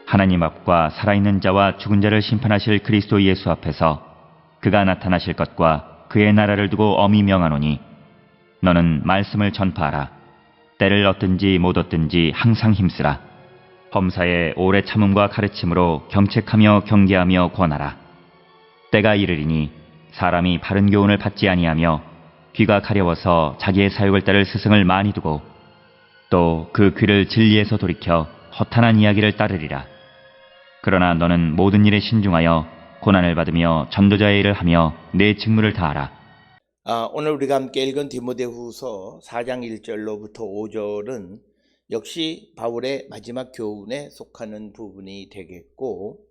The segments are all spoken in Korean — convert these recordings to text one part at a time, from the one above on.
하나님 앞과 살아있는 자와 죽은 자를 심판하실 그리스도 예수 앞에서 그가 나타나실 것과 그의 나라를 두고 엄히 명하노니 너는 말씀을 전파하라. 때를 얻든지 못 얻든지 항상 힘쓰라. 범사에 오래 참음과 가르침으로 경책하며 경계하며 권하라. 때가 이르리니 사람이 바른 교훈을 받지 아니하며 귀가 가려워서 자기의 사욕을 따를 스승을 많이 두고 또 그 귀를 진리에서 돌이켜 허탄한 이야기를 따르리라. 그러나 너는 모든 일에 신중하여 고난을 받으며 전도자의 일을 하며 내 직무를 다하라. 오늘 우리가 함께 읽은 디모데후서 4장 1절로부터 5절은 역시 바울의 마지막 교훈에 속하는 부분이 되겠고,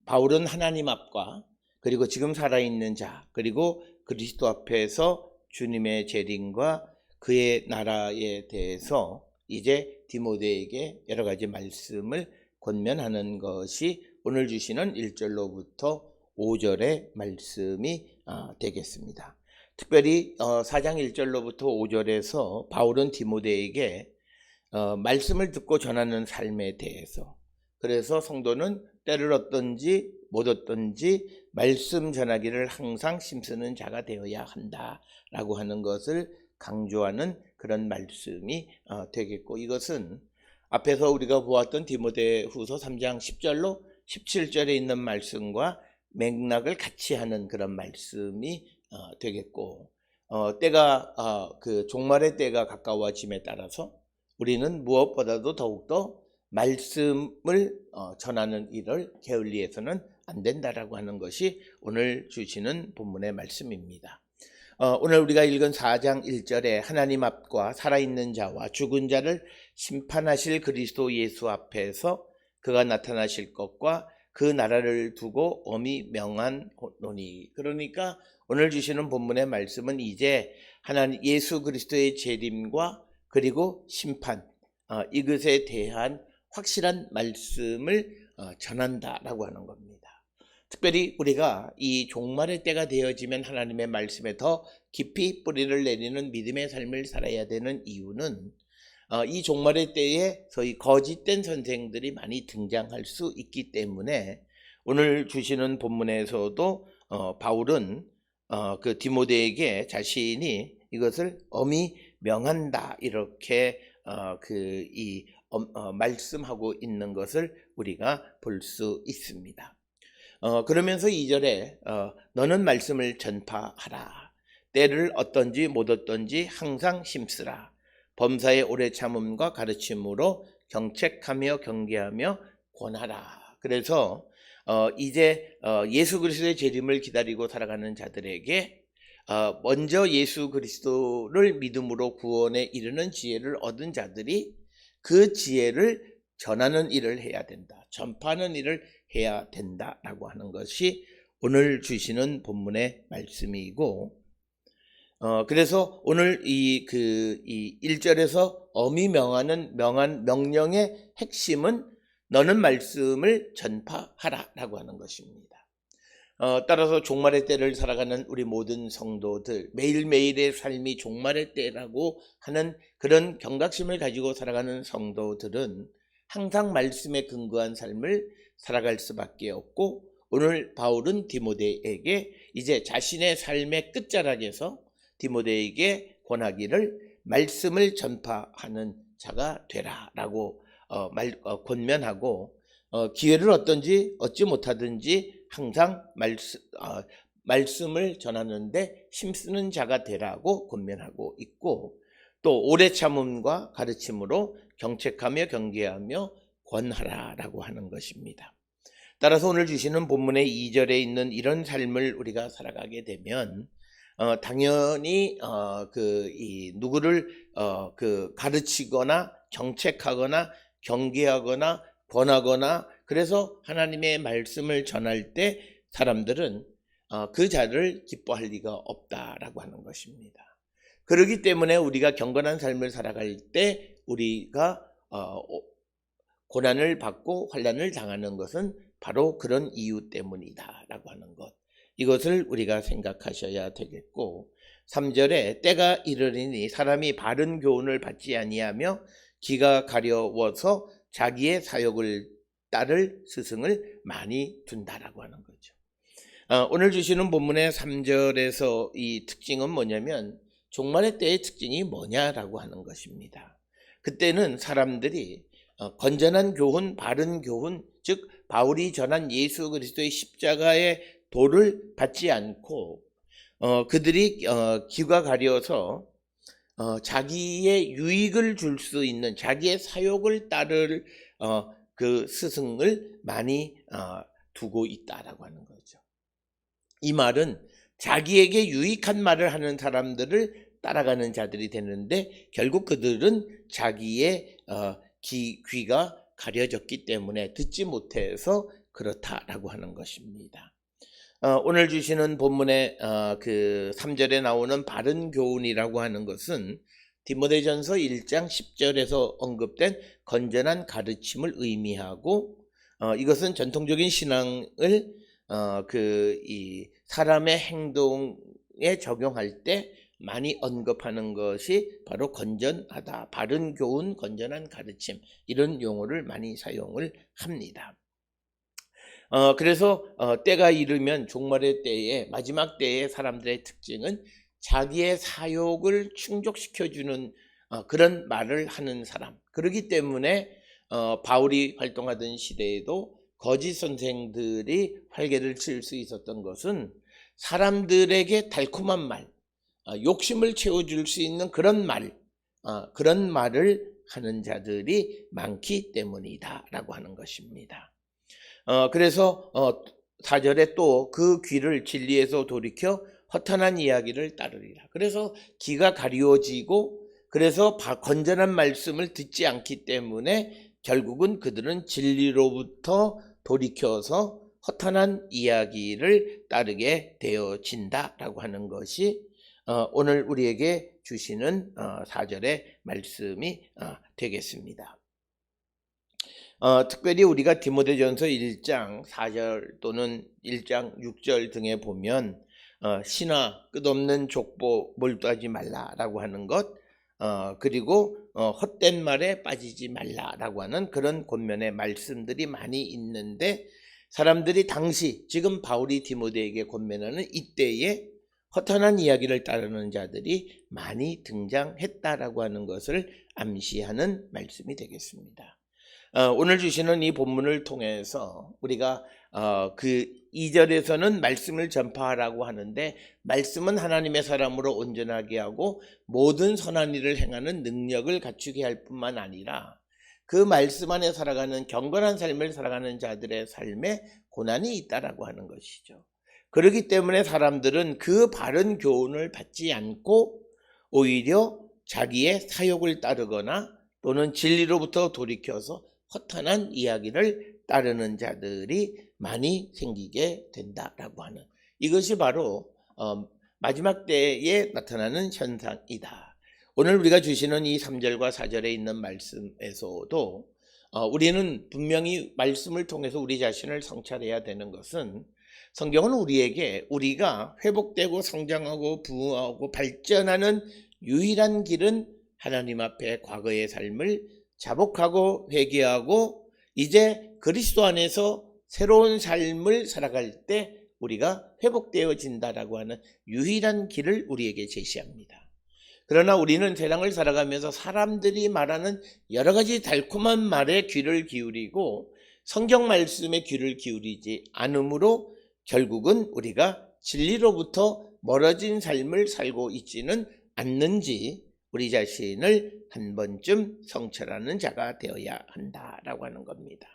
바울은 하나님 앞과 그리고 지금 살아있는 자 그리고 그리스도 앞에서 주님의 재림과 그의 나라에 대해서 이제 디모데에게 여러 가지 말씀을 권면하는 것이 오늘 주시는 1절로부터 5절의 말씀이 되겠습니다. 특별히 4장 1절로부터 5절에서 바울은 디모데에게 말씀을 듣고 전하는 삶에 대해서, 그래서 성도는 때를 얻든지 못 얻든지 말씀 전하기를 항상 힘쓰는 자가 되어야 한다라고 하는 것을 강조하는 그런 말씀이 되겠고, 이것은 앞에서 우리가 보았던 디모데후서 3장 10절로 17절에 있는 말씀과 맥락을 같이 하는 그런 말씀이 되겠고, 그 종말의 때가 가까워짐에 따라서 우리는 무엇보다도 더욱더 말씀을 전하는 일을 게을리해서는 안 된다라고 하는 것이 오늘 주시는 본문의 말씀입니다. 오늘 우리가 읽은 4장 1절에 하나님 앞과 살아있는 자와 죽은 자를 심판하실 그리스도 예수 앞에서 그가 나타나실 것과 그 나라를 두고 엄히 명하노니, 그러니까 오늘 주시는 본문의 말씀은 이제 하나님 예수 그리스도의 재림과 그리고 심판, 이것에 대한 확실한 말씀을 전한다라고 하는 겁니다. 특별히 우리가 이 종말의 때가 되어지면 하나님의 말씀에 더 깊이 뿌리를 내리는 믿음의 삶을 살아야 되는 이유는 이 종말의 때에 소위 거짓된 선생들이 많이 등장할 수 있기 때문에 오늘 주시는 본문에서도 바울은 그 디모데에게 자신이 이것을 엄히 명한다 이렇게 말씀하고 있는 것을 우리가 볼 수 있습니다. 그러면서 2절에 너는 말씀을 전파하라. 때를 얻든지 못 얻든지 항상 힘쓰라. 범사의 오래 참음과 가르침으로 경책하며 경계하며 권하라. 그래서 이제 예수 그리스도의 재림을 기다리고 살아가는 자들에게 먼저 예수 그리스도를 믿음으로 구원에 이르는 지혜를 얻은 자들이 그 지혜를 전하는 일을 해야 된다, 전파하는 일을 해야 된다라고 하는 것이 오늘 주시는 본문의 말씀이고, 그래서 오늘 이 1절에서 엄히 명하는 명령의 핵심은 너는 말씀을 전파하라라고 하는 것입니다. 따라서 종말의 때를 살아가는 우리 모든 성도들, 매일매일의 삶이 종말의 때라고 하는 그런 경각심을 가지고 살아가는 성도들은 항상 말씀에 근거한 삶을 살아갈 수밖에 없고, 오늘 바울은 디모데에게 이제 자신의 삶의 끝자락에서 디모데에게 권하기를 말씀을 전파하는 자가 되라라고 권면하고, 기회를 얻든지 얻지 못하든지 항상 말씀을 전하는데 힘쓰는 자가 되라고 권면하고 있고, 또 오래 참음과 가르침으로 경책하며 경계하며 권하라라고 하는 것입니다. 따라서 오늘 주시는 본문의 2절에 있는 이런 삶을 우리가 살아가게 되면 당연히 누구를 가르치거나 경책하거나 경계하거나 권하거나, 그래서 하나님의 말씀을 전할 때 사람들은 그 자를 기뻐할 리가 없다라고 하는 것입니다. 그렇기 때문에 우리가 경건한 삶을 살아갈 때 우리가 고난을 받고 환난을 당하는 것은 바로 그런 이유 때문이다라고 하는 것, 이것을 우리가 생각하셔야 되겠고, 3절에 때가 이르리니 사람이 바른 교훈을 받지 아니하며 기가 가려워서 자기의 사역을 따를 스승을 많이 둔다라고 하는 거죠. 오늘 주시는 본문의 3절에서 이 특징은 뭐냐면 종말의 때의 특징이 뭐냐라고 하는 것입니다. 그때는 사람들이 건전한 교훈, 바른 교훈, 즉 바울이 전한 예수 그리스도의 십자가의 도를 받지 않고 그들이 귀가 가려서 자기의 유익을 줄 수 있는 자기의 사욕을 따를 그 스승을 많이 두고 있다라고 하는 거죠. 이 말은 자기에게 유익한 말을 하는 사람들을 따라가는 자들이 되는데 결국 그들은 자기의 귀가 가려졌기 때문에 듣지 못해서 그렇다라고 하는 것입니다. 오늘 주시는 본문의 그 3절에 나오는 바른 교훈이라고 하는 것은 디모데전서 1장 10절에서 언급된 건전한 가르침을 의미하고 이것은 전통적인 신앙을 이 사람의 행동에 적용할 때 많이 언급하는 것이 바로 건전하다, 바른 교훈, 건전한 가르침 이런 용어를 많이 사용을 합니다. 그래서 때가 이르면 종말의 때에 마지막 때의 사람들의 특징은 자기의 사욕을 충족시켜주는 그런 말을 하는 사람. 그렇기 때문에 바울이 활동하던 시대에도 거짓 선생들이 활개를 칠 수 있었던 것은 사람들에게 달콤한 말, 욕심을 채워줄 수 있는 그런 말을 하는 자들이 많기 때문이다라고 하는 것입니다. 그래서 4절에 또 그 귀를 진리에서 돌이켜 허탄한 이야기를 따르리라. 그래서 귀가 가리워지고 그래서 건전한 말씀을 듣지 않기 때문에 결국은 그들은 진리로부터 돌이켜서 허탄한 이야기를 따르게 되어진다라고 하는 것이 오늘 우리에게 주시는 4절의 말씀이 되겠습니다. 특별히 우리가 디모데전서 1장 4절 또는 1장 6절 등에 보면 신화 끝없는 족보 몰두하지 말라라고 하는 것, 그리고 헛된 말에 빠지지 말라라고 하는 그런 권면의 말씀들이 많이 있는데 사람들이 당시 지금 바울이 디모데에게 권면하는 이때에 허탄한 이야기를 따르는 자들이 많이 등장했다라고 하는 것을 암시하는 말씀이 되겠습니다. 오늘 주시는 이 본문을 통해서 우리가 그 2절에서는 말씀을 전파하라고 하는데 말씀은 하나님의 사람으로 온전하게 하고 모든 선한 일을 행하는 능력을 갖추게 할 뿐만 아니라 그 말씀 안에 살아가는 경건한 삶을 살아가는 자들의 삶에 고난이 있다라고 하는 것이죠. 그렇기 때문에 사람들은 그 바른 교훈을 받지 않고 오히려 자기의 사욕을 따르거나 또는 진리로부터 돌이켜서 허탄한 이야기를 따르는 자들이 많이 생기게 된다라고 하는 이것이 바로 마지막 때에 나타나는 현상이다. 오늘 우리가 주시는 이 3절과 4절에 있는 말씀에서도 우리는 분명히 말씀을 통해서 우리 자신을 성찰해야 되는 것은 성경은 우리에게 우리가 회복되고 성장하고 부흥하고 발전하는 유일한 길은 하나님 앞에 과거의 삶을 자복하고 회개하고 이제 그리스도 안에서 새로운 삶을 살아갈 때 우리가 회복되어진다라고 하는 유일한 길을 우리에게 제시합니다. 그러나 우리는 세상을 살아가면서 사람들이 말하는 여러 가지 달콤한 말에 귀를 기울이고 성경 말씀에 귀를 기울이지 않으므로 결국은 우리가 진리로부터 멀어진 삶을 살고 있지는 않는지 우리 자신을 한 번쯤 성찰하는 자가 되어야 한다라고 하는 겁니다.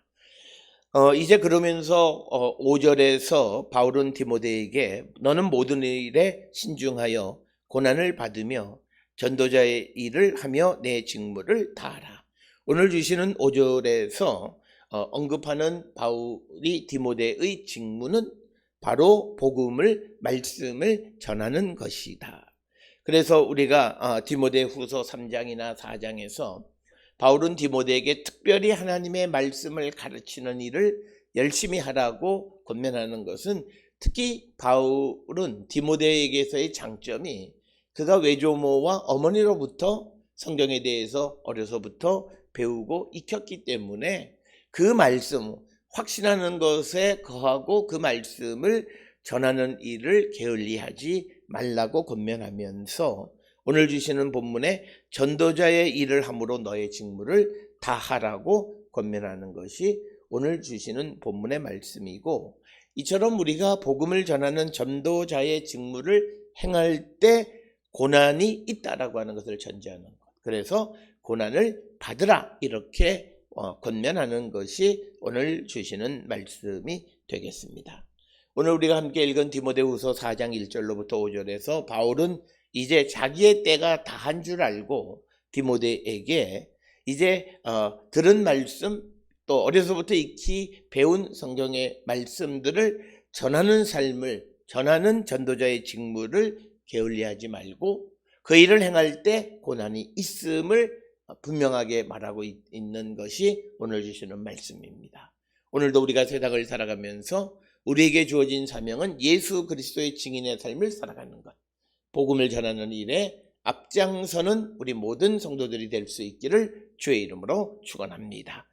이제 그러면서 5절에서 바울은 디모데에게 너는 모든 일에 신중하여 고난을 받으며 전도자의 일을 하며 내 직무를 다하라. 오늘 주시는 5절에서 언급하는 바울이 디모데의 직무는 바로 복음을 말씀을 전하는 것이다. 그래서 우리가 디모데후서 3장이나 4장에서 바울은 디모데에게 특별히 하나님의 말씀을 가르치는 일을 열심히 하라고 권면하는 것은 특히 바울은 디모데에게서의 장점이 그가 외조모와 어머니로부터 성경에 대해서 어려서부터 배우고 익혔기 때문에 그 말씀, 확신하는 것에 거하고 그 말씀을 전하는 일을 게을리하지 말라고 권면하면서 오늘 주시는 본문에 전도자의 일을 함으로 너의 직무를 다하라고 권면하는 것이 오늘 주시는 본문의 말씀이고, 이처럼 우리가 복음을 전하는 전도자의 직무를 행할 때 고난이 있다라고 하는 것을 전제하는 것. 그래서 고난을 받으라 이렇게 권면하는 것이 오늘 주시는 말씀이 되겠습니다. 오늘 우리가 함께 읽은 디모데후서 4장 1절로부터 5절에서 바울은 이제 자기의 때가 다한 줄 알고 디모데에게 이제 들은 말씀, 또 어려서부터 익히 배운 성경의 말씀들을 전하는 삶을, 전하는 전도자의 직무를 게을리하지 말고 그 일을 행할 때 고난이 있음을 분명하게 말하고 있는 것이 오늘 주시는 말씀입니다. 오늘도 우리가 세상을 살아가면서 우리에게 주어진 사명은 예수 그리스도의 증인의 삶을 살아가는 것, 복음을 전하는 일에 앞장서는 우리 모든 성도들이 될 수 있기를 주의 이름으로 축원합니다.